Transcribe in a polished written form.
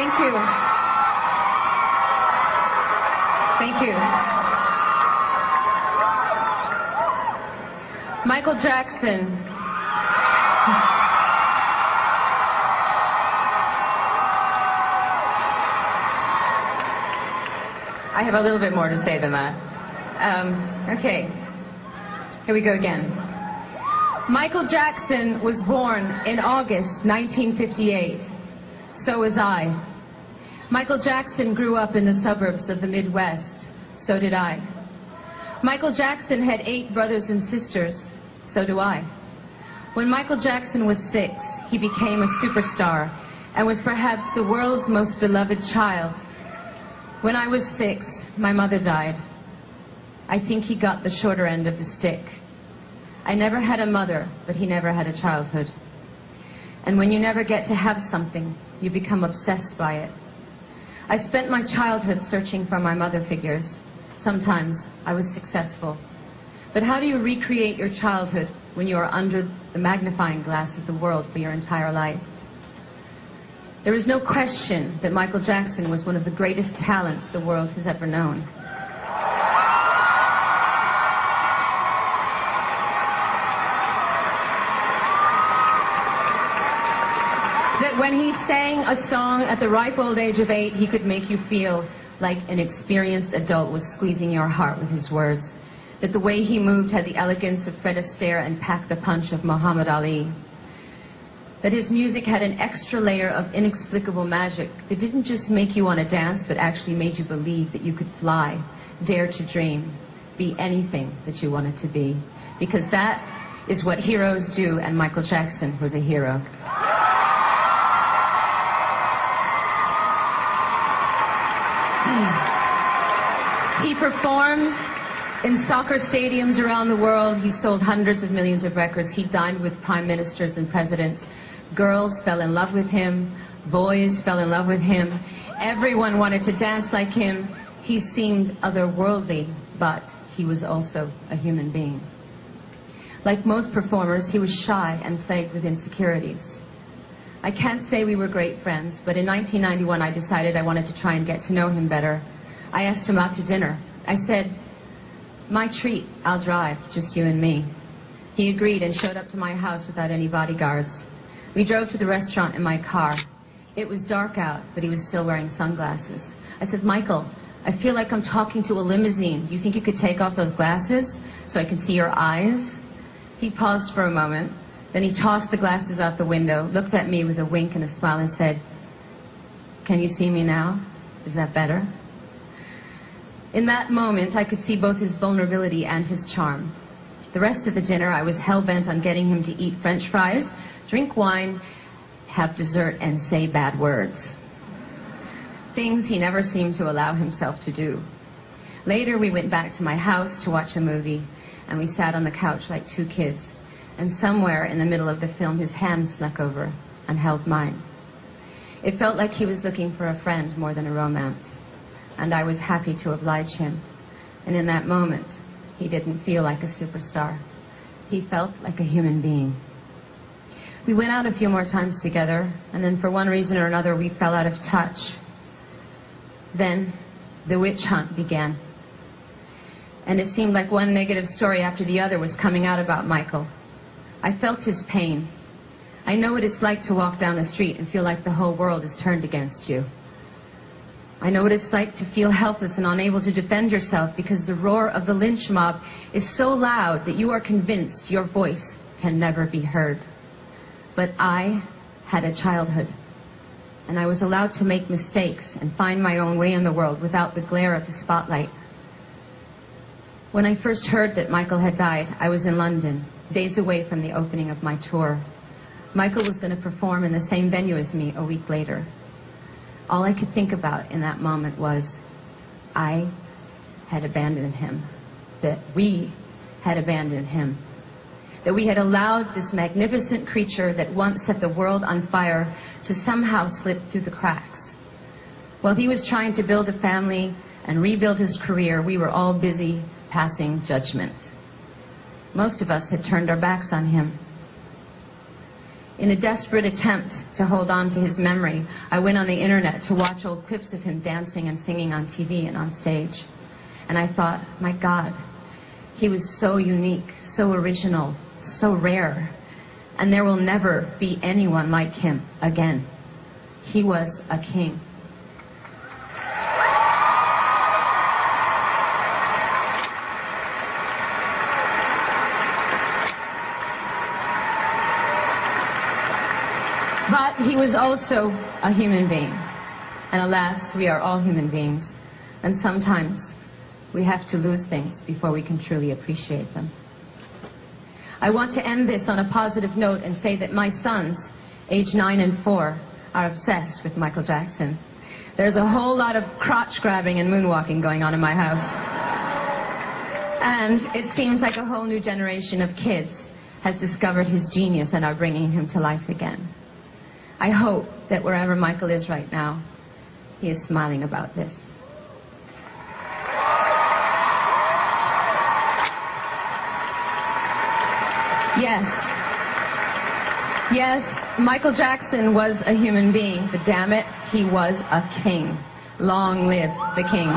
Thank you. Thank you. Michael Jackson. I have a little bit more to say than that. Okay, here we go again. Michael Jackson was born in August 1958. So was I. Michael Jackson grew up in the suburbs of the Midwest. So did I. Michael Jackson had 8 brothers and sisters. So do I. When Michael Jackson was 6, he became a superstar and was perhaps the world's most beloved child. When I was 6, my mother died. I think he got the shorter end of the stick. I never had a mother, but he never had a childhood. And when you never get to have something, you become obsessed by it. I spent my childhood searching for my mother figures. Sometimes I was successful. But how do you recreate your childhood when you are under the magnifying glass of the world for your entire life? There is no question that Michael Jackson was one of the greatest talents the world has ever known. That when he sang a song at the ripe old age of 8, he could make you feel like an experienced adult was squeezing your heart with his words. That the way he moved had the elegance of Fred Astaire and packed the punch of Muhammad Ali. That his music had an extra layer of inexplicable magic that didn't just make you want to dance, but actually made you believe that you could fly, dare to dream, be anything that you wanted to be. Because that is what heroes do, and Michael Jackson was a hero. He performed in soccer stadiums around the world. He sold hundreds of millions of records. He dined with prime ministers and presidents. Girls fell in love with him. Boys fell in love with him. Everyone wanted to dance like him. He seemed otherworldly, but he was also a human being. Like most performers, he was shy and plagued with insecurities. I can't say we were great friends, but in 1991 I decided I wanted to try and get to know him better. I asked him out to dinner. I said, "My treat, I'll drive, just you and me." He agreed and showed up to my house without any bodyguards. We drove to the restaurant in my car. It was dark out, but he was still wearing sunglasses. I said, "Michael, I feel like I'm talking to a limousine. Do you think you could take off those glasses so I can see your eyes?" He paused for a moment. Then he tossed the glasses out the window, looked at me with a wink and a smile and said, "Can you see me now? Is that better?" In that moment, I could see both his vulnerability and his charm. The rest of the dinner, I was hell-bent on getting him to eat French fries, drink wine, have dessert, and say bad words. Things he never seemed to allow himself to do. Later, we went back to my house to watch a movie, and we sat on the couch like 2 kids. And somewhere in the middle of the film, his hand snuck over and held mine. It felt like he was looking for a friend more than a romance. And I was happy to oblige him. And in that moment, he didn't feel like a superstar. He felt like a human being. We went out a few more times together, and then for one reason or another, we fell out of touch. Then, the witch hunt began. And it seemed like one negative story after the other was coming out about Michael. I felt his pain. I know what it's like to walk down the street and feel like the whole world is turned against you. I know what it's like to feel helpless and unable to defend yourself because the roar of the lynch mob is so loud that you are convinced your voice can never be heard. But I had a childhood, and I was allowed to make mistakes and find my own way in the world without the glare of the spotlight. When I first heard that Michael had died, I was in London, days away from the opening of my tour. Michael was going to perform in the same venue as me a week later. All I could think about in that moment was, I had abandoned him, that we had abandoned him, that we had allowed this magnificent creature that once set the world on fire to somehow slip through the cracks. While he was trying to build a family and rebuild his career, we were all busy passing judgment. Most of us had turned our backs on him. In a desperate attempt to hold on to his memory, I went on the internet to watch old clips of him dancing and singing on TV and on stage. And I thought, my God, he was so unique, so original, so rare. And there will never be anyone like him again. He was a king. But he was also a human being. And alas, we are all human beings. And sometimes we have to lose things before we can truly appreciate them. I want to end this on a positive note and say that my sons, age 9 and 4, are obsessed with Michael Jackson. There's a whole lot of crotch grabbing and moonwalking going on in my house. And it seems like a whole new generation of kids has discovered his genius and are bringing him to life again. I hope that wherever Michael is right now, he is smiling about this. Yes, Michael Jackson was a human being, but damn it, he was a king. Long live the king.